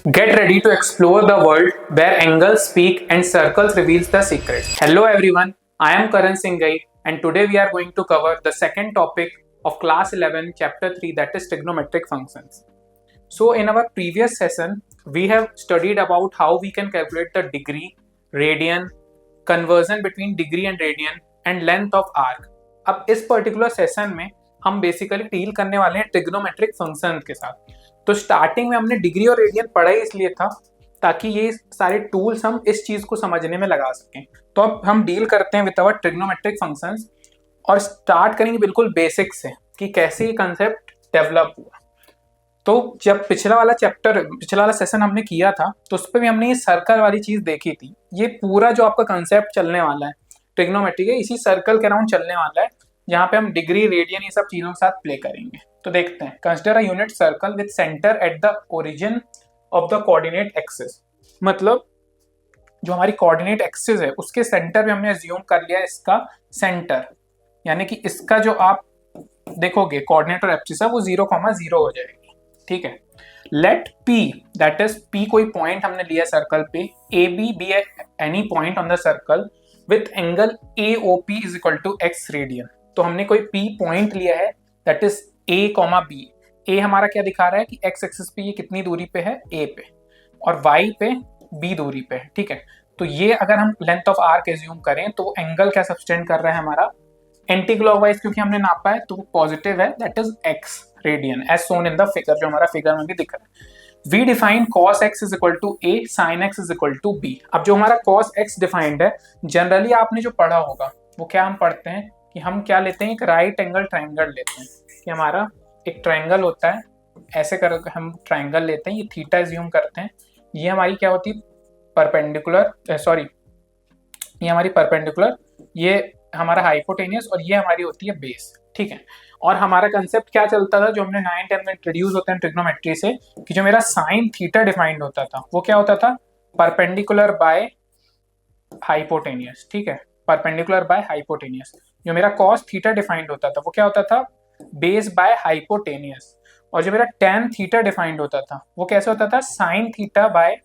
Get ready to explore the world where angles speak and circles reveals the secrets. Hello everyone, I am Karan Singhai and today we are going to cover the second topic of class 11 chapter 3, that is trigonometric functions. So in our previous session we have studied about how we can calculate the degree, radian, conversion between degree and radian and length of arc. अब इस particular session में हम basically deal करने वाले हैं trigonometric function के साथ। तो स्टार्टिंग में हमने डिग्री और रेडियन पढ़ा ही इसलिए था ताकि ये सारे टूल्स हम इस चीज को समझने में लगा सकें। तो अब हम डील करते हैं विद आवर ट्रिग्नोमेट्रिक फंक्शंस और स्टार्ट करेंगे बिल्कुल बेसिक से कि कैसे ये कंसेप्ट डेवलप हुआ। तो जब पिछला वाला सेशन हमने किया था तो उस पर भी हमने ये सर्कल वाली चीज देखी थी। ये पूरा जो आपका कंसेप्ट चलने वाला है ट्रिग्नोमेट्री है इसी सर्कल के अराउंड चलने वाला है, जहाँ पे हम डिग्री रेडियन ये सब चीजों के साथ प्ले करेंगे। तो देखते हैं। Consider a unit circle with centre at the origin of the coordinate axis. मतलब जो हमारी कोऑर्डिनेट एक्सिस है उसके सेंटर पे हमने अज्यूम कर लिया इसका सेंटर, यानी कि इसका जो आप देखोगे कोऑर्डिनेट और एक्सिस है वो 0,0 हो जाएगी। ठीक है। Let P, that is P कोई पॉइंट हमने लिया सर्कल पे, be any point on the circle with angle AOP is equal to x radian. तो हमने कोई P पॉइंट लिया है that is A, B। A हमारा क्या दिखा रहा है कि x एक्सिस पे ये कितनी दूरी पे है A पे और y पे B दूरी पे है। ठीक है। तो ये अगर हम लेंथ ऑफ आर्क एज्यूम करें तो एंगल क्या सब्सटेंड कर रहा है हमारा एंटी क्लॉकवाइज, क्योंकि हमने नापा है तो पॉजिटिव है, that is x radian as shown in the figure, जो हमारा फिगर में भी दिख रहा है। We define cos x is equal to a, sin x is equal to b। अब जो हमारा cos x डिफाइंड है, जनरली आपने जो पढ़ा होगा वो क्या हम पढ़ते हैं कि हम क्या लेते हैं, एक राइट एंगल ट्राइंगल लेते हैं कि हमारा एक ट्राइंगल होता है, ऐसे कर हम ट्राइंगल लेते हैं, ये थीटा एज्यूम करते हैं, ये हमारी क्या होती है परपेंडिकुलर, ये हमारी परपेंडिकुलर, ये हमारा हाइपोटेनियस और ये हमारी होती है बेस। ठीक है। और हमारा कंसेप्ट क्या चलता था जो हमने 9th 10th में इंट्रोड्यूस होता है ट्रिग्नोमेट्री से, कि जो मेरा साइन थीटा डिफाइंड होता था वो क्या होता था, परपेंडिकुलर बाय हाइपोटेनियस। ठीक है। Perpendicular by hypotenuse. जो मेरा कॉस थीटा डिफाइंड होता था वो क्या होता था, बेस बाय हाइपोटेनियस। और जो मेरा टेन थीटा डिफाइंड होता था वो कैसे होता था, sine theta by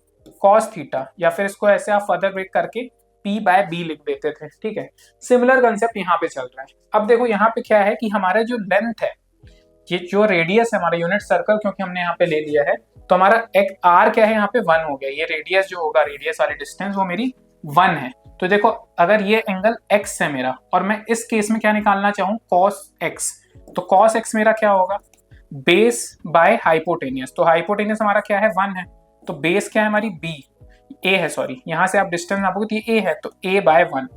cos theta, या फिर इसको ऐसे आप फर्दर ब्रेक करके P बाय B लिख देते थे। ठीक है। सिमिलर कंसेप्ट यहाँ पे चल रहा है। अब देखो यहाँ पे क्या है कि हमारा जो लेंथ है, ये जो रेडियस है हमारा यूनिट सर्कल, क्योंकि हमने यहाँ पे ले लिया है तो हमारा एक R क्या है यहाँ पे 1 हो गया। ये रेडियस जो होगा, रेडियस वाली डिस्टेंस वो मेरी 1 है। तो देखो अगर ये एंगल x है मेरा और मैं इस केस में क्या निकालना चाहूँ cos x, तो cos x मेरा क्या होगा, बेस बाय हाइपोटेनियस। तो हाइपोटेनियस हमारा क्या है 1 है, तो बेस क्या है हमारी B, A है, सॉरी यहाँ से आप डिस्टेंस नापोगे तो ये A है, तो A बाय 1।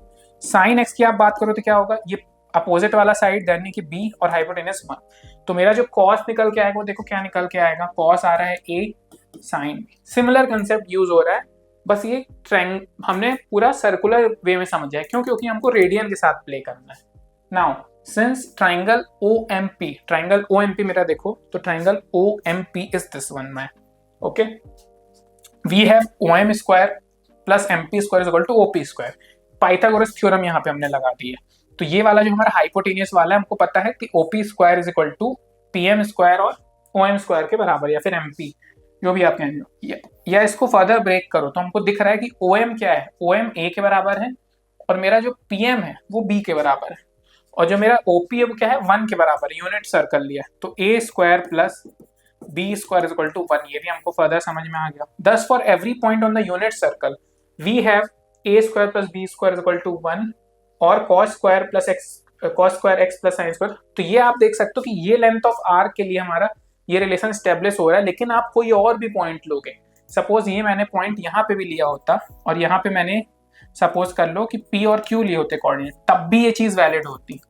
साइन x की आप बात करो तो क्या होगा, ये अपोजिट वाला साइड यानी कि B और हाइपोटेनियस 1। तो मेरा जो cos निकल के आएगा वो देखो क्या निकल के आएगा, cos आ रहा है A, sine B। Similar concept use हो रहा है, बस ये हमने पूरा सर्कुलर वे में समझा है। क्यों, क्योंकि हमको रेडियन के साथ प्ले करना है। नाउ सिंस ट्राइंगल OMP मेरा देखो, तो triangle OMP is this one man. Okay, we have OM square plus MP square is equal to OP square. Pythagoras theorem यहाँ पे हमने लगा दी है। तो ये वाला जो हमारा हाइपोटेनियस वाला है, हमको पता है कि OP square is equal to PM square और OM स्क्वायर के बराबर, या फिर MP, जो भी आप कहेंगे। या इसको फर्दर ब्रेक करो तो हमको दिख रहा है कि OM क्या है, OM A के बराबर है और मेरा जो PM है वो B के बराबर है, और जो मेरा OP है वो क्या है 1 के बराबर है। यूनिट सर्कल लिया तो A square plus B square is equal to 1, ये भी हमको फर्दर समझ में आ गया। Thus for every point on the unit circle we have A square plus B square is equal to 1 और cos square x plus sine square. तो ये आप देख सकते हो कि ये लेंथ ऑफ आर्क के लिए हमारा ये रिलेशन स्टेब्लिश हो रहा है। लेकिन आप कोई और भी पॉइंट लोगे, सपोज ये मैंने पॉइंट यहाँ पे भी लिया होता और यहाँ पे मैंने सपोज कर लो कि P और Q लिए होते कोऑर्डिनेट, तब भी ये चीज वैलिड होती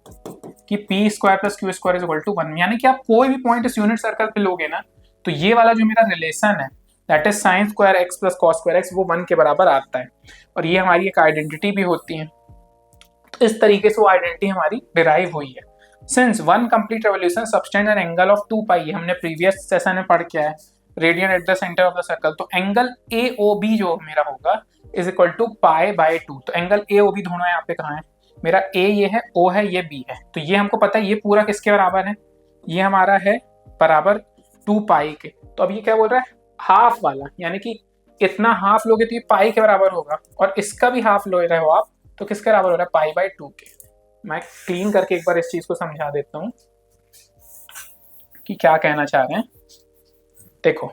कि P square plus Q square is equal to 1। यानी कि आप कोई भी पॉइंट इस यूनिट सर्कल पे लोगे ना, तो ये वाला जो मेरा रिलेशन है that is sine square x plus cos square x, वो 1 के बराबर आता है और ये हमारी एक आइडेंटिटी भी होती है। तो इस तरीके से वो आइडेंटिटी हमारी डिराइव हुई है। Since one complete revolution subtend an angle of 2 pi, हमने प्रीवियस सेशन में पढ़ के आया, radian at the centre of the circle. तो एंगल AOB जो मेरा होगा is equal to pi by 2। तो एंगल AOB दोनों यहाँ पे कहाँ है, मेरा A ये है, O है, ये B है। तो ये हमको पता है ये पूरा किसके बराबर है, ये हमारा है बराबर 2 पाई के। तो अब ये क्या बोल रहा है, हाफ वाला, यानी कि इतना हाफ लोगे तो ये पाई के बराबर होगा, और इसका भी हाफ ले रहे हो आप तो किसके बराबर हो रहा है, पाई बाय 2 के। मैं क्लीन करके एक बार इस चीज को समझा देता हूँ कि क्या कहना चाह रहे हैं। देखो,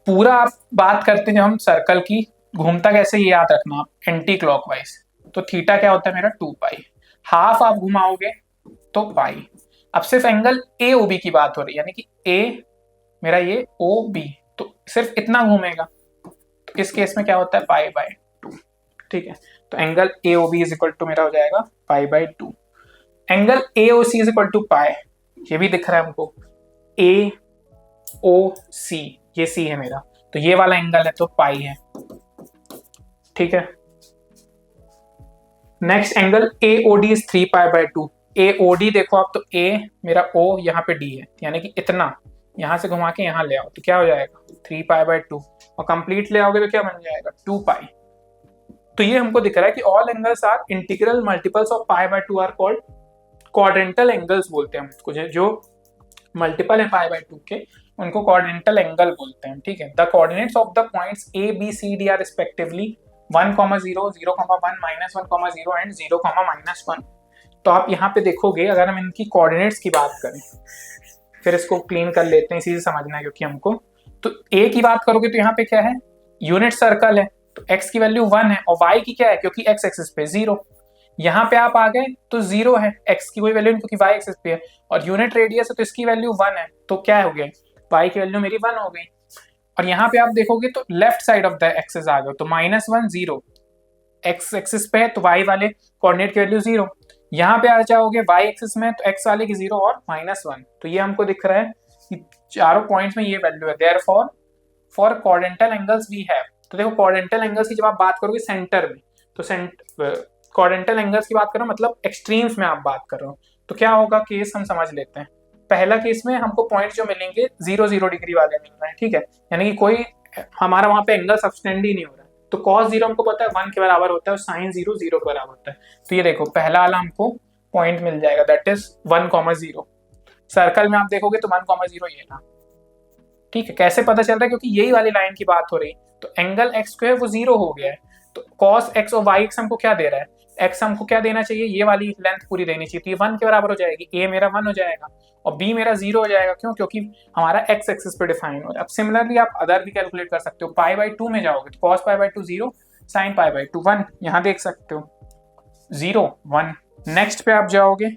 पूरा आप बात करते हैं हम सर्कल की, घूमता कैसे ये याद रखना आप, एंटी क्लॉकवाइज। तो थीटा क्या होता है मेरा, 2 पाई। हाफ आप घुमाओगे तो पाई। अब सिर्फ एंगल ए ओ बी की बात हो रही है, यानी कि ए मेरा ये ओ बी, तो सिर्फ इतना घूमेगा, तो इस केस में क्या होता है, पाई बाय 2। ठीक है, तो angle A o b is equal to मेरा हो जाएगा pi by 2। Angle A o c is equal to pi, ये भी दिख रहा है हमको, ए ओ सी, ये सी है मेरा, तो ये वाला एंगल है तो पाई है। ठीक है, next angle A O D is 3 pi by 2। A O D देखो आप, तो ए मेरा ओ यहाँ पे डी है, यानी कि इतना यहां से घुमा के यहाँ ले आओ तो क्या हो जाएगा, 3 पाई बाय 2, और कंप्लीट ले आओगे तो क्या बन जाएगा, 2 पाई। तो ये हमको दिख रहा है कि all angles are integral multiples of pi by 2 are called quadrantal angles बोलते हैं उसको, जो मल्टीपल है पाई बाय 2 के उनको क्वाड्रेंटल एंगल बोलते हैं। ठीक है, the coordinates of the points A B C D are respectively 1, 0, 0, 1, -1, 0 and 0, -1। तो आप यहाँ पे देखोगे, अगर हम इनकी कोऑर्डिनेट्स की बात करें, फिर इसको क्लीन कर लेते हैं, इसी से समझना है क्योंकि हमको, तो ए की बात करोगे तो यहाँ पे क्या है, यूनिट सर्कल है, तो एक्स की वैल्यू 1 है, और वाई की क्या है, क्योंकि एक्स एक्सिस पे 0, यहाँ पे आप आ गए तो 0 है, एक्स की कोई वैल्यू नहीं क्योंकि वाई एक्सिस पे है, और यूनिट रेडियस है तो इसकी वैल्यू 1 है, तो क्या हो गया, वाई की वैल्यू मेरी 1 हो गई। और यहाँ पे आप देखोगे तो left side of the axis आ गए, तो -1 0, एक्स एक्सिस पे है तो वाई वाले कोऑर्डिनेट की वैल्यू 0, यहाँ पे आ जाओगे वाई एक्सिस में तो एक्स वाले की 0 और -1, तो ये हमको दिख रहा है कि चारों पॉइंट्स में ये वैल्यू है। Therefore for quadrantal angles we have, तो देखो क्वाड्रेंटल एंगल्स की जब आप बात करोगे सेंटर में, तो क्वाड्रेंटल एंगल्स की बात करो मतलब एक्सट्रीम्स में आप बात कर रहे हो, तो क्या होगा केस हम समझ लेते हैं। पहला केस में हमको पॉइंट जो मिलेंगे 0, 0 डिग्री वाले मिल रहे हैं। ठीक है, यानी कि कोई हमारा वहां पे एंगल सब्सटेंड ही नहीं हो रहा है, तो cos 0 हमको पता है 1 के बराबर होता है और sin 0 0 के बराबर होता है। तो ये देखो पहला वाला हमको पॉइंट मिल जाएगा, दैट इज 1, 0। सर्कल में आप देखोगे तो 1, 0 ये था। ठीक है, कैसे पता चल रहा है, क्योंकि यही वाली लाइन की बात हो रही, तो एंगल एक्स जो है वो 0 हो गया है, तो cos x और y x हमको क्या दे रहा है, x हमको क्या देना चाहिए, ये वाली लेंथ पूरी देनी चाहिए, तो ये 1 के बराबर हो जाएगी, a मेरा 1 हो जाएगा और b मेरा 0 हो जाएगा। क्यों, क्योंकि हमारा x एक्सिस पे डिफाइन हो रहा है। अब सिमिलरली आप अदर भी कैलकुलेट कर सकते हो, पाई बाय 2 में जाओगे तो cos pi by 2 0, sin pi by 2 1, यहाँ देख सकते हो 0 1। नेक्स्ट पे आप जाओगे,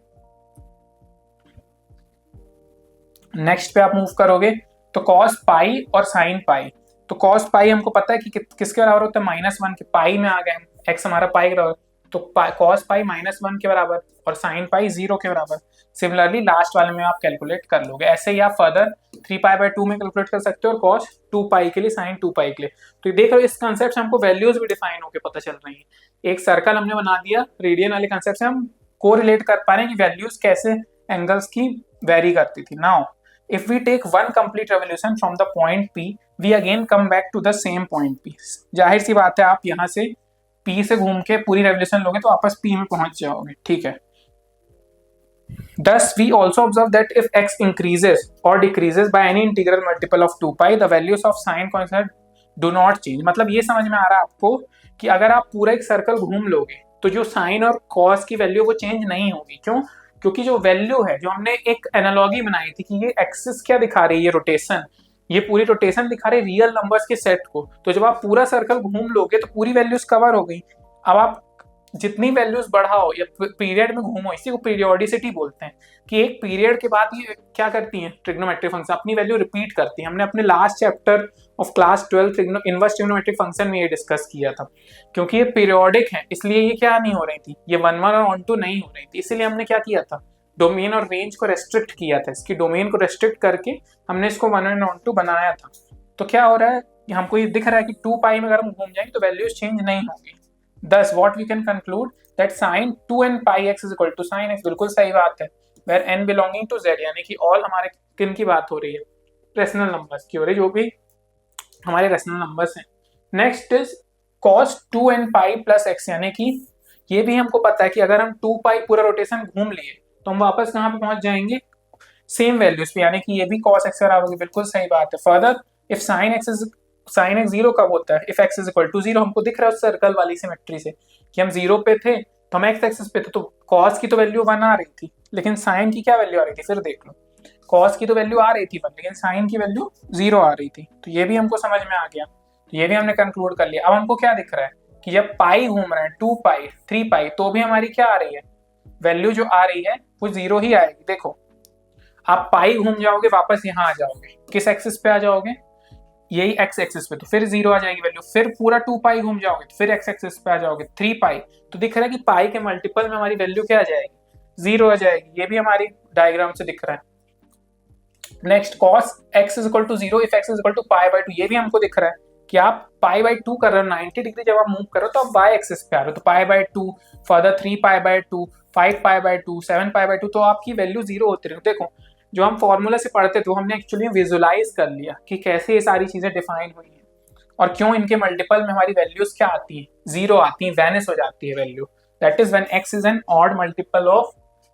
नेक्स्ट पे आप मूव करोगे तो cos पाई और sin पाई, तो cos पाई हमको पता है कि किसके बराबर होता है, -1 के, पाई में आ गए, x हमारा पाई के बराबर, तो cos पाई -1 के बराबर और sin पाई 0 के बराबर। सिमिलरली लास्ट वाले में आप कैलकुलेट कर लोगे, ऐसे ही आप फर्दर 3 पाई बाय 2 में कैलकुलेट कर सकते हो और cos 2 पाई के लिए, sin 2 पाई के लिए। तो देख रहे हो इस कंसेप्ट से हमको वैल्यूज भी डिफाइन होकर पता चल रही है। एक सर्कल हमने बना दिया, रेडियन वाले कंसेप्ट से हम को रिलेट कर पा रहे हैं कि वैल्यूज कैसे एंगल्स की वेरी करती थी। Now if we take one complete revolution from the point P, we again come back to the same point P। जाहिर सी बात है आप यहाँ से P से घूम के पूरी रेवल्यूशन लोगे तो वापस P में पहुंच जाओगे। ठीक है, thus we also observe that if x increases or decreases by any integral multiple of 2 pi, the values of sine constant do not change। मतलब ये समझ में आ रहा है आपको कि अगर आप पूरा एक सर्कल घूम लोगे तो जो साइन और कॉस की वैल्यू वो चेंज नहीं होगी। क्यों, क्योंकि जो वैल्यू है, जो हमने एक एनालॉजी बनाई थी कि ये एक्सिस क्या दिखा रही है, ये रोटेशन, ये पूरी रोटेशन दिखा रही है रियल नंबर्स के सेट को, तो जब आप पूरा सर्कल घूम लोगे तो पूरी वैल्यूज कवर हो गई। अब आप जितनी वैल्यूज बढ़ाओ या पीरियड में घूमो, इसी को पीरियोडिसिटी बोलते हैं, कि एक पीरियड के बाद ये क्या करती हैं, ट्रिग्नोमेट्रिक फंक्शन अपनी वैल्यू रिपीट करती हैं। हमने अपने last chapter of class 12 inverse trigonometric function में ये डिस्कस किया था। क्योंकि ये पीरियोडिक है इसलिए ये क्या नहीं हो रही थी, ये 1 1 और 1 2 नहीं हो रही थी, इसीलिए हमने क्या किया था, डोमेन और रेंज को रेस्ट्रिक्ट किया था, इसकी डोमेन को रेस्ट्रिक्ट करके हमने इसको 1 1 और 2 बनाया था। तो क्या हो रहा है, हमको ये दिख रहा है कि 2 पाई में अगर हम घूम जाएंगे तो वैल्यूज चेंज नहीं होगी। Thus what we can conclude that sin 2 n pi x is equal to sin x, बिल्कुल सही बात है, where n belonging to z, यानी कि ऑल हमारे किन की बात हो रही है, रेशनल नंबर्स की हो रही है, जो भी हमारे रेशनल नंबर्स हैं। Next is cos 2 n pi plus x, यानी कि ये भी हमको पता है कि अगर हम 2 पाई पूरा रोटेशन घूम लिए तो हम वापस कहाँ पे पहुंच जाएंगे, सेम वैल्यूज पे, यानी कि ये भी cos x बराबर होगी, बिल्कुल सही बात है। Further if sin x is sine x zero कब होता है? If x is equal to zero. हमको दिख रहा है उस सर्कल वाली सिमेट्री से कि हम जीरो पे थे तो हम एक्स एक्सिस पे थे, तो कॉस की तो वैल्यू 1 आ रही थी, लेकिन साइन की क्या वैल्यू आ रही थी? फिर देख लो, कॉस की तो वैल्यू आ रही थी 1, लेकिन साइन की वैल्यू 0 आ रही थी। तो ये भी हमको समझ में आ गया, तो ये भी हमने कंक्लूड कर लिया। अब हमको क्या दिख रहा है कि जब पाई घूम रहा है 2 पाई 3 पाई तो भी हमारी क्या आ रही है? वैल्यू जो आ रही है वो 0 ही आएगी। देखो, आप पाई घूम जाओगे, वापस यहाँ आ जाओगे, किस एक्सिस पे आ जाओगे? यही एक्स एक्सिस पे, तो फिर 0 आ जाएगी वैल्यू। फिर पूरा 2 पाई घूम जाओगे तो फिर एक्स एक्सिस पे आ जाओगे 3 पाई, तो दिख रहा है कि पाई के मल्टीपल में हमारी वैल्यू क्या आ जाएगी? 0 आ जाएगी। ये भी हमारी डायग्राम से दिख रहा है। Next, cos x is equal to 0 if x is equal to pi by 2। ये भी हमको दिख रहा है कि आप पाई बाई 2 कर रहे हो, 90 डिग्री जब आप मूव कर रहे हो तो आप y एक्सिस पे आ रहे हो, तो पाई by 2, further 3 pi by 2, 5 pi by 2, 7 pi by 2, तो आपकी वैल्यू 0 होती रही। देखो, जो हम फॉर्मूला से पढ़ते थे वो हमने एक्चुअली विजुलाइज कर लिया कि कैसे ये सारी चीजें डिफाइन हुई हैं और क्यों इनके मल्टीपल में हमारी वैल्यूज क्या आती हैं? 0 आती हैं, वैनिश हो जाती है value. That is when x is an odd multiple of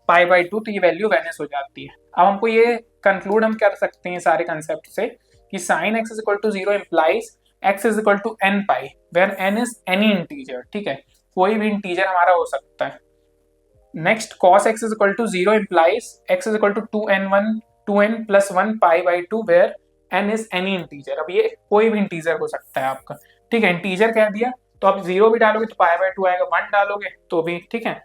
pi by 2, तो ये वैल्यू वैनिश हो जाती है। अब हमको ये कंक्लूड हम कर सकते हैं सारे कंसेप्ट से कि sine x is equal to 0 implies x is equal to n pi where n is any integer. ठीक है, कोई भी इंटीजर हमारा हो सकता है। Next, cos x is equal to 0 implies x is equal to 2n plus 1 pi by 2 where n is any integer. अब ये कोई भी इंटीजर हो सकता है आपका। ठीक है, इंटीजर कह दिया तो आप 0 भी डालोगे तो पाई बाई 2 आएगा, 1 डालोगे तो भी। ठीक है,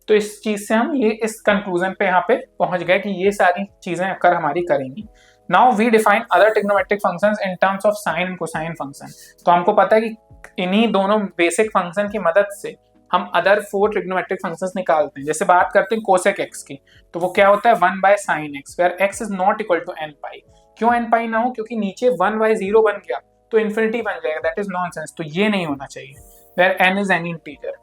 तो इस चीज से हम ये इस कंक्लूजन पे यहाँ पे पहुंच गए कि ये सारी चीजें अकर हमारी करेंगी। Now we define other trigonometric functions in terms of sine and cosine function. तो हमको पता है कि इन्हीं दोनों बेसिक फंक्शन की मदद से हम अदर 4 ट्रिग्नोमेट्रिक फंक्शंस निकालते हैं। जैसे बात करते हैं कोसेक एक्स की, तो वो क्या होता है? 1 by sine x where x is not equal to n pi. क्यों एन पाई ना हो? क्योंकि नीचे 1 बाय 0 बन गया तो इन्फिनिटी बन जाएगा, दैट इज नॉनसेंस, तो ये नहीं होना चाहिए where n is any integer.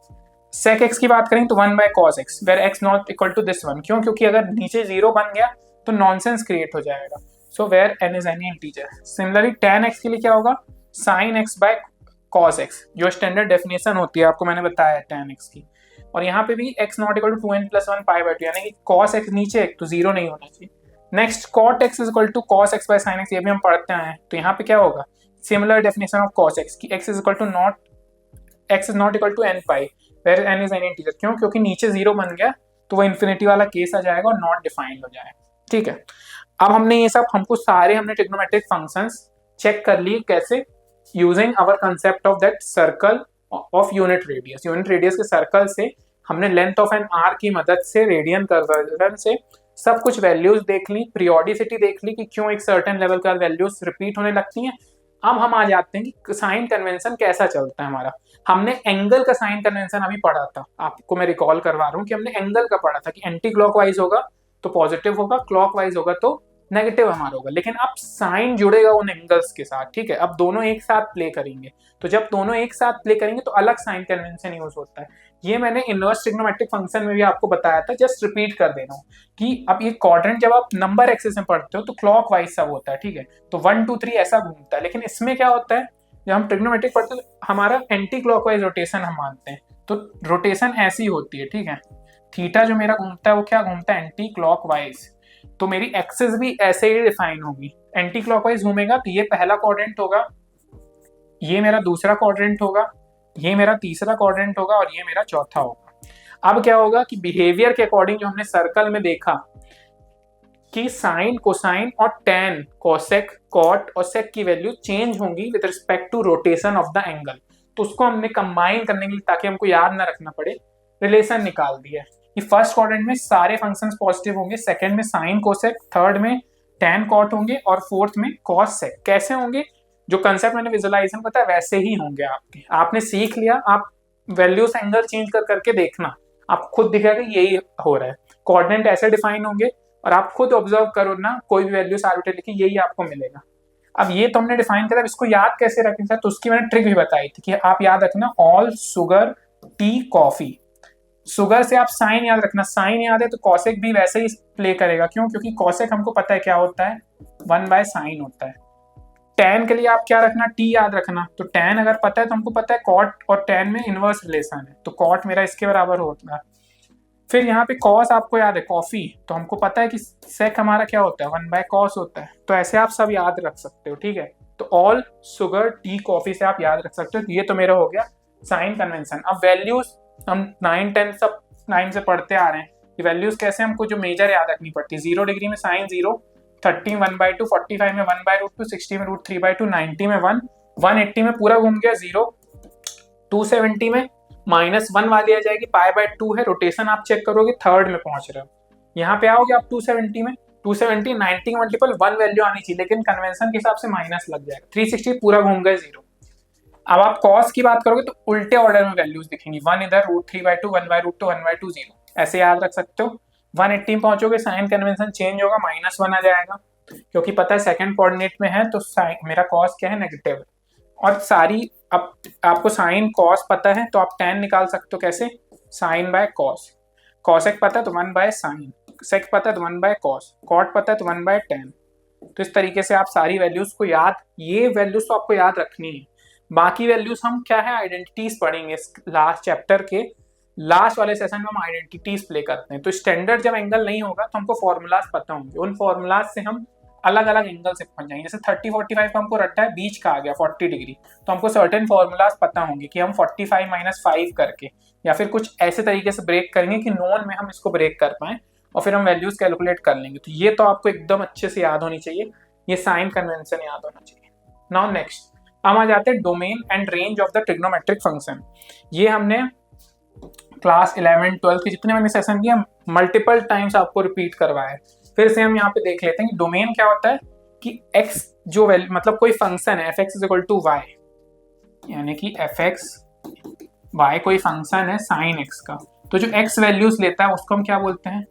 Sec x की बात करें तो 1 by cos x where x not equal to this one. क्यों? क्योंकि अगर नीचे 0 बन गया तो नॉनसेंस क्रिएट हो जाएगा, so where n is any integer. Similarly tan x के लिए क्या होगा? Sine x by cos x, जो स्टैंडर्ड डेफिनेशन होती है आपको मैंने बताया tan एक्स की। और यहाँ पे भी x not equal to 2n plus 1 pi by 2, यानी कि cos x नीचे एक तो 0 नहीं होना चाहिए। Next, cot x is equal to cos x by sin x, ये भी हम पढ़ते हैं। तो यहाँ पे क्या होगा? Similar definition of cos x की x is equal to x is not equal to n pi where n is any integer. क्यों? क्योंकि नीचे 0 बन गया तो वो इन्फिनिटी वाला केस आ जाएगा और नॉट डिफाइंड हो जाएगा। ठीक है, अब हमने ये सब हमने ट्रिग्नोमेट्रिक फंक्शंस चेक कर लिए कैसे? Using our concept of that circle of unit radius. Unit radius के सर्कल से हमने लेंथ ऑफ एन आर्क की मदद से रेडियन कन्वर्जन से सब कुछ वैल्यूज देख ली, पीरियोडिसिटी देख ली कि क्यों एक सर्टेन लेवल का वैल्यूज रिपीट होने लगती हैं। अब हम आ जाते हैं कि साइन कन्वेंशन कैसा चलता है हमारा। हमने एंगल का साइन कन्वेंशन अभी पढ़ा था, आपको मैं रिकॉल करवा रहा हूँ कि हमने एंगल का पढ़ा था कि एंटी क्लॉकवाइज होगा तो पॉजिटिव होगा, क्लॉकवाइज होगा तो नेगेटिव हमारा होगा। लेकिन अब साइन जुड़ेगा उन एंगल्स के साथ। ठीक है, अब दोनों एक साथ प्ले करेंगे, तो जब दोनों एक साथ प्ले करेंगे तो अलग साइन कन्वेंशन यूज होता है। ये मैंने इनवर्स ट्रिग्नोमेट्रिक फंक्शन में भी आपको बताया था, जस्ट रिपीट कर दे रहा हूँ कि अब ये क्वाड्रेंट जब आप नंबर एक्सिस में पढ़ते हो तो क्लॉकवाइज सब होता है। ठीक है, तो 1 2 3 ऐसा घूमता है, लेकिन इसमें क्या होता है? जब हम ट्रिग्नोमेट्रिक पढ़ते हैं हमारा एंटी क्लॉकवाइज रोटेशन हम मानते हैं, तो रोटेशन ऐसी होती है। ठीक है, थीटा जो मेरा घूमता है वो क्या घूमता है? Anti clockwise. तो मेरी एक्सिस भी ऐसे ही डिफाइन होगी, एंटी क्लॉकवाइज घूमेगा तो ये पहला क्वाड्रेंट होगा, ये मेरा दूसरा क्वाड्रेंट होगा, ये मेरा तीसरा क्वाड्रेंट होगा और ये मेरा चौथा होगा। अब क्या होगा कि बिहेवियर के अकॉर्डिंग जो हमने सर्कल में देखा कि साइन, कोसाइन और टैन, कोसेक, कॉट और सेक की वैल्यू चेंज होंगी with respect to rotation of the angle, तो उसको हमने कंबाइन करने के लिए, ताकि हमको याद ना रखना पड़े, रिलेशन निकाल दिया कि फर्स्ट क्वाड्रेंट में सारे फंक्शंस पॉजिटिव होंगे, सेकंड में साइन कोसेक, थर्ड में टैन कॉट होंगे और फोर्थ में कॉस सेक। कैसे होंगे? जो कंसेप्ट मैंने विजुअलाइजेशन बताया वैसे ही होंगे आपके। आपने सीख लिया, आप वैल्यूज एंगल चेंज कर करके देखना, आप खुद दिखेगा कि यही हो रहा है। कोऑर्डिनेट ऐसे डिफाइन होंगे और आप खुद ऑब्जर्व करो ना, कोई भी वैल्यूज आर्बिट्रेरी लिखी, यही आपको मिलेगा। अब ये तो हमने डिफाइन करा, इसको याद कैसे रखें सर? तो उसकी मैंने ट्रिक भी बताई थी कि आप याद रखना all sugar tea coffee. Sugar से आप साइन याद रखना, साइन याद है तो कॉसेक भी वैसे ही प्ले करेगा। क्यों? क्योंकि कॉसेक हमको पता है क्या होता है, 1 बाय साइन होता है। टैन के लिए आप क्या रखना? टी याद रखना, तो टैन अगर पता है तो हमको पता है कॉट और टैन में इनवर्स रिलेशन है, तो कॉट मेरा इसके बराबर होता है। फिर यहाँ पे कॉस आपको याद है, कॉफी, तो हमको पता है कि सेक हमारा क्या होता है, 1 बाय कॉस होता है। तो ऐसे आप सब याद रख सकते हो। ठीक है, तो ऑल शुगर टी कॉफी से आप याद रख सकते हो। ये तो मेरा हो गया साइन कन्वेंशन। अब वैल्यूज हम 9-10 सब 9 से पढ़ते आ रहे हैं, ये वैल्यूज कैसे हमको जो मेजर याद रखनी पड़ती है। 0 डिग्री में साइन 0, 30 1/2, 45 में 1/√2, 60 में √3/2, 90 में 1, 180 में पूरा घूम गया 0, 270 में -1 वाली आ जाएगी, π/2 है, रोटेशन आप चेक करोगे थर्ड में पहुंच रहे हो। यहाँ पे आओगे आप 270 में, 270 90 का मल्टीपल 1 वैल्यू आनी चाहिए, लेकिन कन्वेंशन के हिसाब से माइनस लग जाएगा, 360 पूरा घूम गए 0। अब आप कॉस की बात करोगे तो उल्टे ऑर्डर में वैल्यूज दिखेंगी, 1 इधर, √3/2, 1/√2, 1/2 0, ऐसे याद रख सकते हो। 180 में पहुंचोगे साइन कन्वेंशन चेंज होगा, -1 आ जाएगा, क्योंकि पता है सेकंड कोऑर्डिनेट में है तो मेरा कॉस क्या है, नेगेटिव। और सारी अब आपको साइन कॉस पता है तो आप tan निकाल सकते हो, कैसे, साइन बाय कॉस, कॉसेक पता है तो 1/sin, सेक पता है तो 1/cos, कॉट पता है तो 1/tan। तो इस तरीके से आप सारी वैल्यूज को याद, ये वैल्यूज तो आपको याद रखनी है। बाकी वैल्यूज हम क्या है आइडेंटिटीज पढ़ेंगे लास्ट चैप्टर के लास्ट वाले सेशन में, हम आइडेंटिटीज प्ले करते हैं। तो स्टैंडर्ड जब एंगल नहीं होगा तो हमको फॉर्मूलाज पता होंगे, उन फॉर्मूलाज से हम अलग अलग एंगल से पहुंच जाएंगे। जैसे 30-45 का हमको रट्टा है, बीच का आ गया 40 डिग्री, तो हमको सर्टेन फॉर्मूलाज पता होंगे कि हम 45 - 5 करके या फिर कुछ ऐसे तरीके से ब्रेक करेंगे कि नोन में हम इसको ब्रेक कर पाए और फिर हम वैल्यूज कैलकुलेट कर लेंगे। तो ये तो आपको एकदम अच्छे से याद होनी चाहिए, ये साइन कन्वेंशन याद होना चाहिए। नाउ नेक्स्ट हम आ जाते हैं domain and range of the trigonometric function. ये हमने क्लास 11 12 के जितने मैंने सेशन किए मल्टीपल टाइम्स आपको रिपीट करवाया है। फिर से हम यहाँ पे देख लेते हैं कि डोमेन क्या होता है कि x जो मतलब कोई फंक्शन है f(x = y), यानी कि f(x, y) कोई फंक्शन है sin x का, तो जो x वैल्यूज लेता है उसको हम क्या बोलते हैं,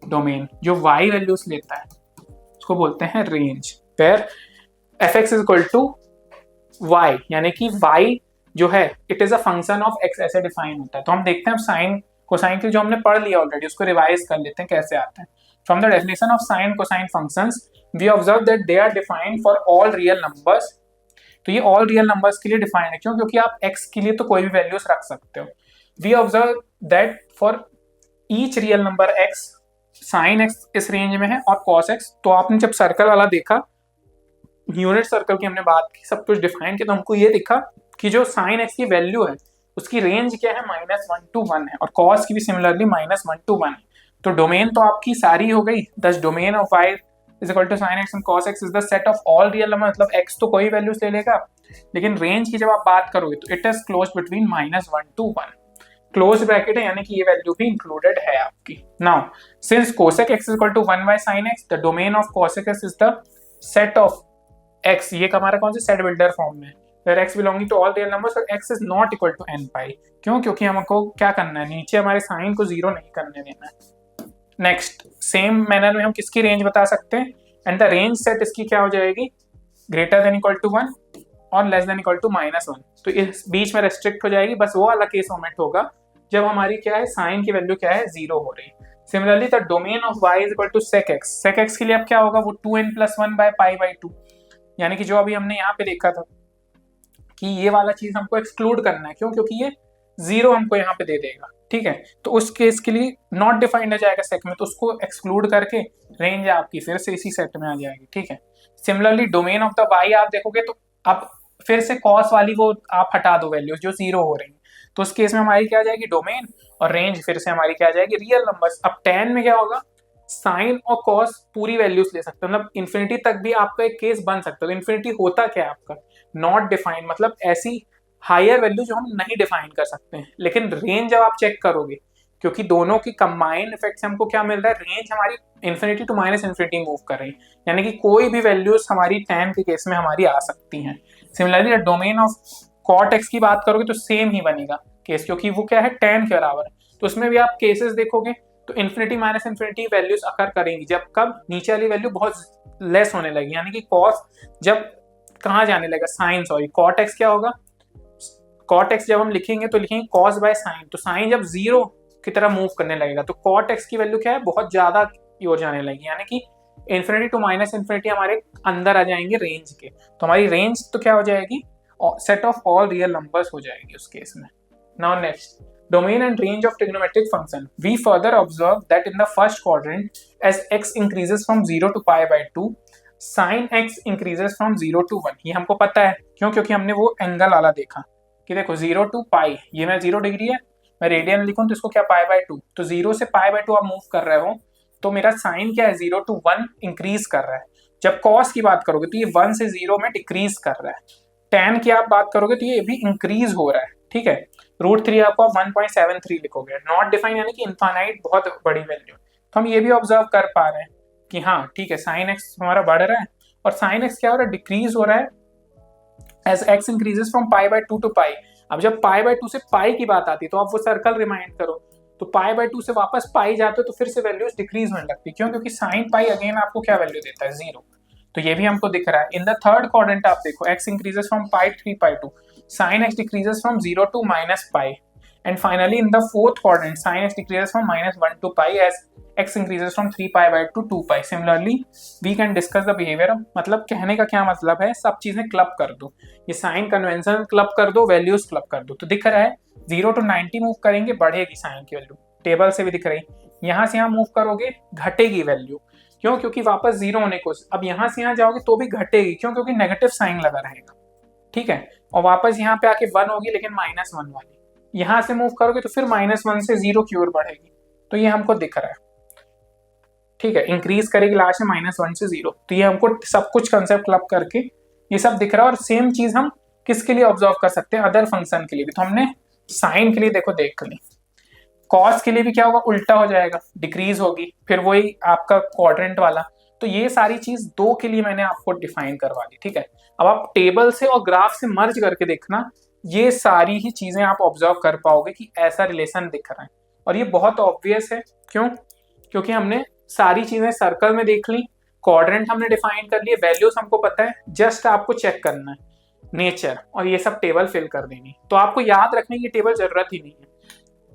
डोमेन। जो y वैल्यूज लेता है उसको बोलते हैं रेंज। फिर f(x = y), यानी कि y जो है it is a function of x ऐसे डिफाइन होता है। तो हम देखते हैं साइन कोसाइन के जो हमने पढ़ लिया ऑलरेडी उसको रिवाइज कर लेते हैं कैसे आता है। From the definition of sine cosine functions we observe that they are defined for all real numbers. तो ये ऑल रियल नंबर्स के लिए डिफाइंड है, क्यों, क्योंकि आप x के लिए तो कोई भी वैल्यूज रख सकते हो। We observe that for each real number x sine x इस रेंज में है और cos x। तो आपने जब सर्कल वाला देखा, यूनिट सर्कल की हमने बात की, सब कुछ डिफाइन किया, तो हमको ये दिखा कि जो साइन x की वैल्यू है उसकी रेंज क्या है, -1 to 1 है, और cos की भी सिमिलरली -1 to 1 है। तो डोमेन तो आपकी सारी हो गई। दस domain of y = sin x and cos x is the set of all real number, मतलब x तो कोई वैल्यूज ले लेगा, लेकिन रेंज की जब आप बात करोगे तो it is close between -1 to 1, close bracket है, यानी कि ये वैल्यू भी इंक्लूडेड है आपकी। Now since cosec x = 1/sin x, the domain of cosec x is the set of x, ये हमारा कौन सा सेट बिल्डर फॉर्म में, where x belonging to all real numbers और x is not equal to n(pi). क्यों, क्योंकि हमको क्या करना है, नीचे हमारे साइन को 0 नहीं करने देना है। नेक्स्ट सेम मैनर में हम किसकी रेंज बता सकते हैं, एंड द रेंज सेट इसकी क्या हो जाएगी, >= 1 और <= -1। तो इस बीच में रेस्ट्रिक्ट हो जाएगी, बस वो वाला केस ओमिट होगा जब हमारी क्या है साइन की वैल्यू क्या है 0 हो रही। Similarly the domain of y = sec x, sec x के लिए अब क्या होगा, वो 2n+1/π/2, यानी कि जो अभी हमने यहाँ पे देखा था कि ये वाला चीज हमको एक्सक्लूड करना है, क्यों, क्योंकि ये 0 हमको यहाँ पे दे देगा, ठीक है। तो उस केस के लिए नॉट डिफाइंड हो जाएगा सेक में, तो उसको एक्सक्लूड करके रेंज आपकी फिर से इसी सेट में आ जाएगी, ठीक है। Similarly domain of the y आप देखोगे तो अब फिर से कॉस वाली वो आप हटा दो वैल्यूज जो 0 हो रही है, तो उस केस में हमारी क्या आ जाएगी डोमेन, और रेंज फिर से हमारी क्या आ जाएगी रियल नंबर्स। अब tan में क्या होगा, साइन और कॉस पूरी वैल्यूज ले सकते हो, मतलब इन्फिनिटी तक भी आपका एक केस बन सकता है। तो इन्फिनिटी होता क्या है आपका, नॉट डिफाइंड, मतलब ऐसी हायर वैल्यू जो हम नहीं डिफाइन कर सकते हैं। लेकिन रेंज जब आप चेक करोगे, क्योंकि दोनों की कंबाइंड इफेक्ट से हमको क्या मिल रहा है, रेंज हमारी इन्फिनिटी टू -इन्फिनिटी मूव कर रही है, यानी कि कोई भी वैल्यूज हमारी tan के केस में हमारी आ सकती हैं। Similarly domain of cot x की बात करोगे तो सेम ही बनेगा केस, क्योंकि वो क्या है tan के बराबर है। तो उसमें भी आप केसेस देखोगे तो इन्फिनिटी -इन्फिनिटी वैल्यूज अकर करेंगी जब कब नीचे वाली वैल्यू बहुत लेस होने लगी, यानी कि cos जब कहाँ जाने लगा, साइन cot x क्या होगा, cot x जब हम लिखेंगे तो लिखेंगे cos/sin, तो साइन जब 0 की तरह मूव करने लगेगा तो cot x की वैल्यू क्या है, बहुत ज्यादा की ओर जाने लगी, यानी कि इन्फिनिटी टू -इन्फिनिटी हमारे अंदर आ जाएंगे रेंज के। तो हमारी रेंज तो क्या हो जाएगी, set of all real numbers हो जाएगी उस केस में। Now next domain and range of trigonometric function. We further observe that in the first quadrant, as x increases from 0 to π/2, sine x increases from 0 to 1, ये हमको पता है। क्यों? क्योंकि हमने वो एंगल वाला देखा कि देखो 0 to पाई, ये मैं 0 डिग्री है, मैं रेडियन लिखूं तो इसको क्या पाई बाय 2, तो 0 से पाई बाय 2 आप मूव कर रहे हो तो मेरा साइन क्या है 0 to 1 इंक्रीज कर रहा है। जब कॉस की बात करोगे तो ये 1 से 0 में डिक्रीज कर रहा है। टेन की आप बात करोगे तो ये भी इंक्रीज हो रहा है, ठीक है। √3 आपको आप 1.73 लिखोगे, नॉट डिफाइन यानी कि इनफाइनाइट बहुत बड़ी वैल्यू। तो हम ये भी ऑब्जर्व कर पा रहे हैं कि हाँ ठीक है, साइन एक्स हमारा बढ़ रहा है और साइन एक्स क्या हो रहा है, डिक्रीज हो रहा है as x increases from pi by 2 to pi. अब जब पाई बाय 2 से पाई की बात आती है तो आप वो सर्कल रिमाइंड करो, तो पाई बाय 2 से वापस पाई जाते हो तो फिर से वैल्यूज डिक्रीज होने लगती है। क्यों? क्योंकि साइन पाई अगेन आपको क्या वैल्यू देता है, 0। तो ये भी हमको दिख रहा है। इन द थर्ड क्वाड्रेंट आप देखो, x increases from pi 3 pi 2, sine x decreases from 0 to minus pi, and finally in the fourth quadrant sine x decreases from -1 to pi as x increases from 3 pi by 2 pi. Similarly we can discuss the behaviour. मतलब कहने का क्या मतलब है, सब चीजें club कर दो, ये साइन कन्वेंशन क्लब कर दो, वैल्यूज क्लब कर दो। तो दिख रहा है 0 to 90 मूव करेंगे बढ़ेगी साइन की वैल्यू, टेबल से भी दिख रही। यहाँ से यहाँ मूव करोगे घटेगी वैल्यू। क्यों? क्योंकि वापस 0 होने को, अब यहाँ से यहाँ जाओगे तो भी घटेगी। क्यों? क्योंकि नेगेटिव साइन लगा रहेगा, ठीक है। और वापस यहाँ पे आके 1 होगी लेकिन -1 वाली। यहाँ से मूव करोगे तो फिर -1 से 0 की ओर बढ़ेगी। तो ये हमको दिख रहा है, ठीक है, इंक्रीज करेगी लास्ट में -1 से 0। तो ये हमको सब कुछ कंसेप्ट क्लब करके ये सब दिख रहा है। और सेम चीज हम किसके लिए ऑब्जर्व कर सकते हैं, अदर फंक्शन के लिए भी। तो हमने साइन के लिए देखो देख ली, कॉस के लिए भी क्या होगा, उल्टा हो जाएगा, डिक्रीज होगी, फिर वही आपका क्वाड्रेंट वाला। तो ये सारी चीज दो के लिए मैंने आपको डिफाइन करवा दी, ठीक है। अब आप टेबल से और ग्राफ से मर्ज करके देखना, ये सारी ही चीजें आप ऑब्जर्व कर पाओगे कि ऐसा रिलेशन दिख रहा है। और ये बहुत ऑब्वियस है। क्यों? क्योंकि हमने सारी चीजें सर्कल में देख ली, क्वाड्रेंट हमने डिफाइन कर लिए, वैल्यूज हमको पता है, जस्ट आपको चेक करना है नेचर और ये सब टेबल फिल कर देनी। तो आपको याद रखने की टेबल जरूरत ही नहीं है।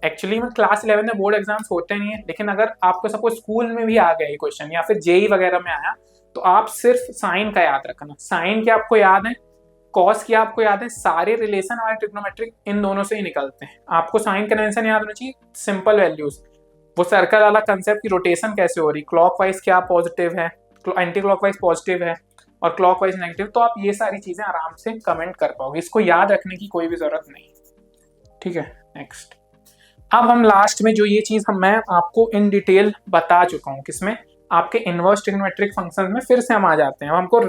एक्चुअली में क्लास 11 में बोर्ड एग्जाम्स होते नहीं है, लेकिन अगर आपको सपोज स्कूल में भी आ गया ये क्वेश्चन या फिर जेई वगैरह में आया तो आप सिर्फ साइन का याद रखना। साइन क्या आपको याद है, कॉस क्या आपको याद है, सारे रिलेशन हमारे ट्रिग्नोमेट्रिक इन दोनों से ही निकलते हैं। आपको साइन कन्वेंशन याद होना चाहिए, सिंपल वैल्यूज, वो सर्कल वाला कंसेप्ट की रोटेशन कैसे हो रही, क्लॉकवाइज क्या पॉजिटिव है, एंटी क्लॉकवाइज पॉजिटिव है और क्लॉकवाइज नेगेटिव। तो आप ये सारी चीजें आराम से कमेंट कर पाओगे, इसको याद रखने की कोई भी जरूरत नहीं, ठीक है। नेक्स्ट, अब हम लास्ट में जो ये चीज मैं आपको इन डिटेल बता चुका हूँ, किसमें, आपके इनवर्स ट्रिग्नोमेट्रिक फंक्शन में फिर से हम आ जाते हैं। हमको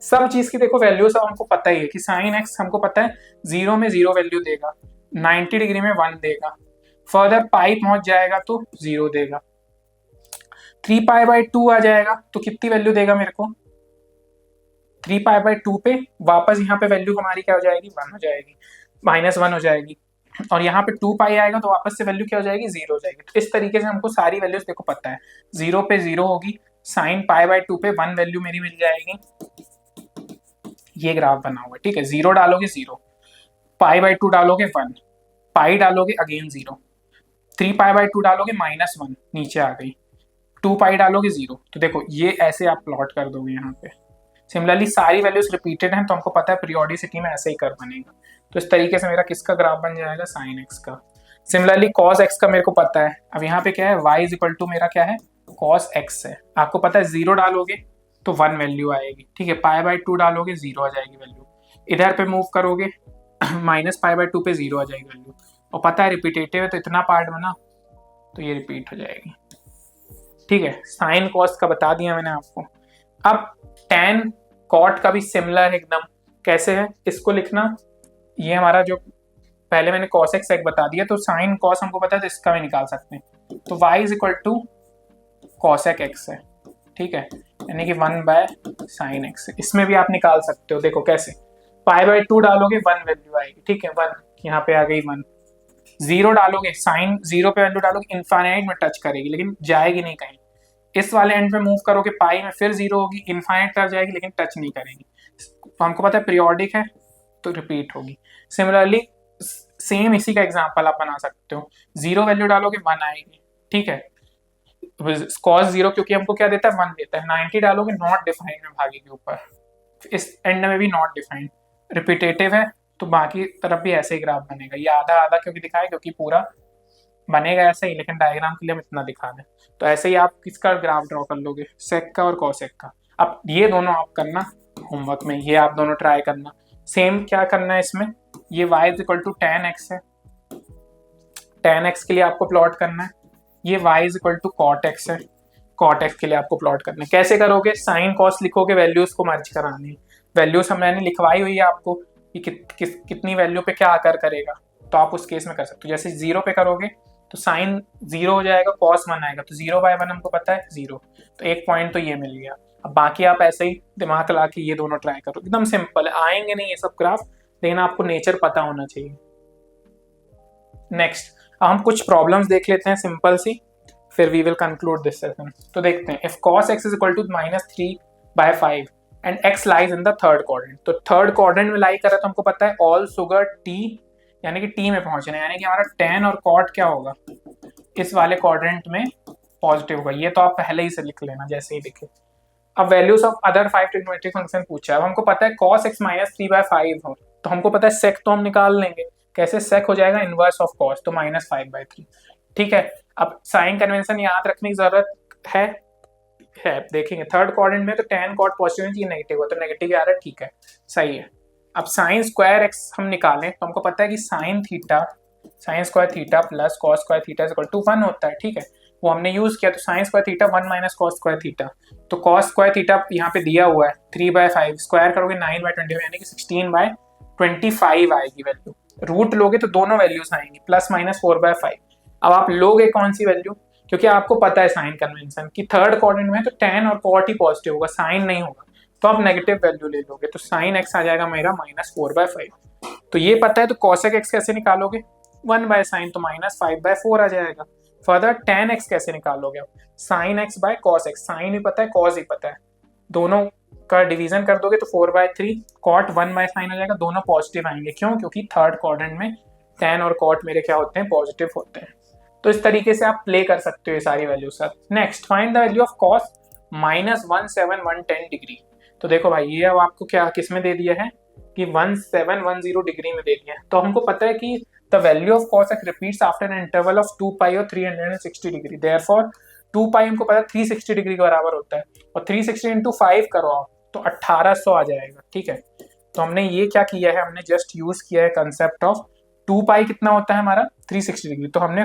सब चीज की देखो वैल्यू सब हमको पता ही है कि साइन एक्स हमको पता है 0 में 0 वैल्यू देगा, 90 डिग्री में 1 देगा, फर्दर पाई पहुंच जाएगा तो 0 देगा, 3 पाई बाय 2 आ जाएगा तो कितनी वैल्यू देगा मेरे को, 3 पाई बाय 2 पे वापस यहाँ पे वैल्यू हमारी क्या हो जाएगी, 1 हो जाएगी, -1 हो जाएगी। और यहाँ पे 2 पाई आएगा तो वापस से वैल्यू क्या हो जाएगी, 0 हो जाएगी। तो इस तरीके से हमको सारी वैल्यूज देखो पता है, 0 पे 0 होगी, साइन पाई बाय 2 पे 1 वैल्यू मेरी मिल जाएगी। ये ग्राफ बना हुआ है, ठीक है। 0 डालोगे 0, पाई बाय 2 डालोगे 1, पाई डालोगे अगेन 0, 3 पाई बाय 2 डालोगे -1 नीचे आ गई, 2 पाई डालोगे 0। तो देखो ये ऐसे आप प्लॉट कर दोगे यहाँ पे। सिमिलरली सारी वैल्यूज रिपीटेड हैं तो हमको पता है पीरियोडिसिटी में ऐसे ही कर्व बनेगा। तो इस तरीके से मेरा किसका ग्राफ बन जाएगा, साइन एक्स का। सिमिलरली कॉस एक्स का मेरे को पता है। अब यहाँ पे क्या है, y इज इक्वल टू मेरा क्या है, कॉस एक्स है। आपको पता है 0 डालोगे तो 1 वैल्यू आएगी, ठीक है। पाई बाय 2 डालोगे 0 आ जाएगी वैल्यू, इधर पे मूव करोगे -पाई बाय 2 पे 0 आ जाएगी वैल्यू। और पता है रिपीटेटिव है तो इतना पार्ट बना तो ये रिपीट हो जाएगी, ठीक है। साइन कॉस का बता दिया मैंने आपको। अब tan कॉट का भी सिमिलर एकदम, कैसे है इसको लिखना, ये हमारा जो पहले मैंने cos x एक बता दिया, तो साइन कॉस हमको पता है तो इसका भी निकाल सकते हैं। तो y is equal to cosec x है, ठीक है, यानी कि 1 बाय साइन x। इसमें भी आप निकाल सकते हो, देखो कैसे, पाई बाय 2 डालोगे 1 वैल्यू आएगी, ठीक है, 1 यहाँ पे आ गई 1, 0 डालोगे, साइन 0 पे वैल्यू डालोगे, इनफाइनाइट में टच करेगी लेकिन जाएगी नहीं कहीं। इस वाले एंड पे मूव करोगे पाई में फिर 0 होगी, इनफाइनाइट कर जाएगी लेकिन टच नहीं करेगी। तो हमको पता है पीरियोडिक है तो रिपीट होगी। सिमिलरली सेम इसी का एग्जांपल आप बना सकते हो, 0 वैल्यू डालोगे 1 आएगी, ठीक है, cos 0 क्योंकि हमको क्या देता है 1 देता है, 90 डालोगे नॉट डिफाइंड में भागेगी ऊपर, इस एंड में भी नॉट डिफाइंड, रिपीटेटिव है तो बाकी तरफ भी ऐसे ही ग्राफ बनेगा। ये आधा आधा क्योंकि दिखाए, क्योंकि पूरा बनेगा ऐसे ही, लेकिन डायग्राम के लिए हम इतना दिखा दें। तो ऐसे ही आप किसका ग्राफ ड्रॉ कर लोगे, सेक का और कॉसेक का। अब ये दोनों आप करना होमवर्क में, ये आप दोनों ट्राई करना। सेम क्या करना है इसमें, ये y is equal to tan x है, टेन एक्स के लिए आपको प्लॉट करना है, ये y is equal to cot x है, कॉट एक्स के लिए आपको प्लॉट करना है। कैसे करोगे, साइन कॉस लिखोगे, वैल्यूज को मर्ज करानी है। वैल्यूज मैंने लिखवाई हुई है आपको कि कितनी वैल्यू पे क्या आकर करेगा, तो आप उस केस में कर सकते हो। जैसे 0 पे करोगे तो साइन 0 हो जाएगा, कॉस 1 आएगा, तो 0/1 हमको पता है 0, तो एक पॉइंट तो ये मिल गया। अब बाकी आप ऐसे ही दिमाग लगा के ये दोनों ट्राई करो, एकदम सिंपल है, आएंगे नहीं ये सब ग्राफ, लेकिन आपको नेचर पता होना चाहिए। नेक्स्ट हम कुछ प्रॉब्लम्स देख लेते हैं सिंपल सी, फिर we will conclude this session. तो देखते हैं, if cos x is equal to -3/5 and x lies in the third quadrant, तो थर्ड क्वाड्रेंट में लाई कर रहा है, तो हमको पता है ऑल सुगर t, यानी कि t में पहुंचना है, यानी कि हमारा tan और cot क्या होगा, इस वाले क्वाड्रेंट में पॉजिटिव होगा। ये तो आप पहले ही से लिख लेना जैसे ही दिखे। अब values of other 5 trigonometric function पूछा है, अब हमको पता है cos x -3/5 हो, तो हमको पता है sec तो हम निकाल लेंगे, कैसे sec हो जाएगा इनवर्स ऑफ cos, तो -5/3। ठीक है, अब साइन कन्वेंशन याद रखने की जरूरत है। देखेंगे थर्ड क्वाड्रेंट में तो tan cot पॉजिटिव है, ये नेगेटिव हो, तो नेगेटिव आ रहा है, ठीक है सही है। अब साइन स्क्वायर एक्स हम निकालें तो हमको पता है कि sine square theta plus cos square theta is equal to 1 होता है। ठीक है, वो हमने यूज किया, तो sign square theta 1 minus cos square theta, तो कॉस स्क्वायर थीटा यहाँ पे दिया हुआ है 3/5, स्क्वायर करोगे 9/25 यानी कि 16/25 आएगी वैल्यू। रूट लोगे तो दोनों वैल्यूज आएंगी, +-4/5। अब आप लोगे कौन सी वैल्यू, क्योंकि आपको पता है साइन कन्वेंशन कि थर्ड क्वाड्रेंट में तो tan और cot ही पॉजिटिव होगा, साइन नहीं होगा, तो आप नेगेटिव वैल्यू ले लोगे, तो साइन x आ जाएगा मेरा -4/5। तो ये पता है, तो cosec x कैसे निकालोगे, 1/sin, तो -5/4 आ जाएगा। फर्दर tan x कैसे निकालोगे, sin x by cos x, sine भी पता है cos ही पता है, दोनों का डिवीजन कर दोगे तो 4/3, cot 1/sin हो जाएगा, दोनों पॉजिटिव आएंगे। क्यों, क्योंकि थर्ड क्वाड्रेंट में tan और cot मेरे क्या होते हैं, पॉजिटिव होते हैं। तो इस तरीके से आप प्ले कर सकते हो ये सारी value sir. Next, find the value of cos -17110 degree. तो देखो भाई, ये अब आपको क्या किस में दे दिया है कि 1710 डिग्री में दे दिया है, तो हमको पता है कि the value of cos x repeats after an interval of 2π और 360 डिग्री, देयरफॉर 2π हमको पता है 360 डिग्री के बराबर होता है, और 360 × 5 करो आप तो 1800 आ जाएगा। ठीक है, तो हमने ये क्या किया है, हमने जस्ट यूज किया है कंसेप्ट ऑफ 2π कितना होता है हमारा 360 डिग्री, तो हमने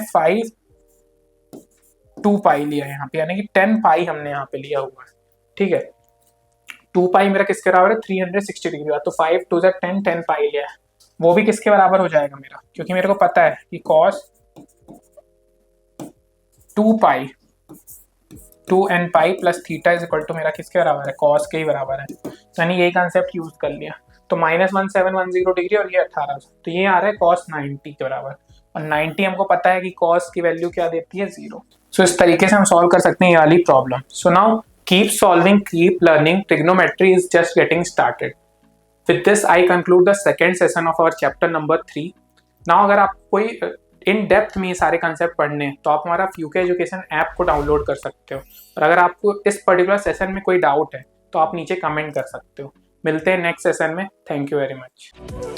2π लिया है यहाँ पे, यानी कि 10π हमने यहाँ पे लिया हुआ है। ठीक है, 2π मेरा किसके बराबर है, 360 डिग्री, तो 5 2 10, 10π लिया है, वो भी किसके बराबर हो जाएगा मेरा, क्योंकि मेरे को पता है कि cos 2π 2nπ plus theta is equal to मेरा किसके बराबर है, cos के ही बराबर है, यानी यही कंसेप्ट यूज कर लिया। तो -1710 डिग्री और ये 1800, तो ये आ रहा है cos 90 के बराबर, और 90 हमको पता है कि cos की वैल्यू क्या देती है, 0। सो इस तरीके से हम सॉल्व कर सकते हैं ये वाली problem. So now keep solving, keep learning, trigonometry is just getting started. With this I conclude the second session of our chapter number 3। Now अगर आप कोई इन डेप्थ में ये सारे कंसेप्ट पढ़ने हैं तो आप हमारा फ्यूके एजुकेशन ऐप को डाउनलोड कर सकते हो, और अगर आपको इस पर्टिकुलर सेशन में कोई डाउट है तो आप नीचे कमेंट कर सकते हो। मिलते हैं नेक्स्ट सेशन में, थैंक यू वेरी मच।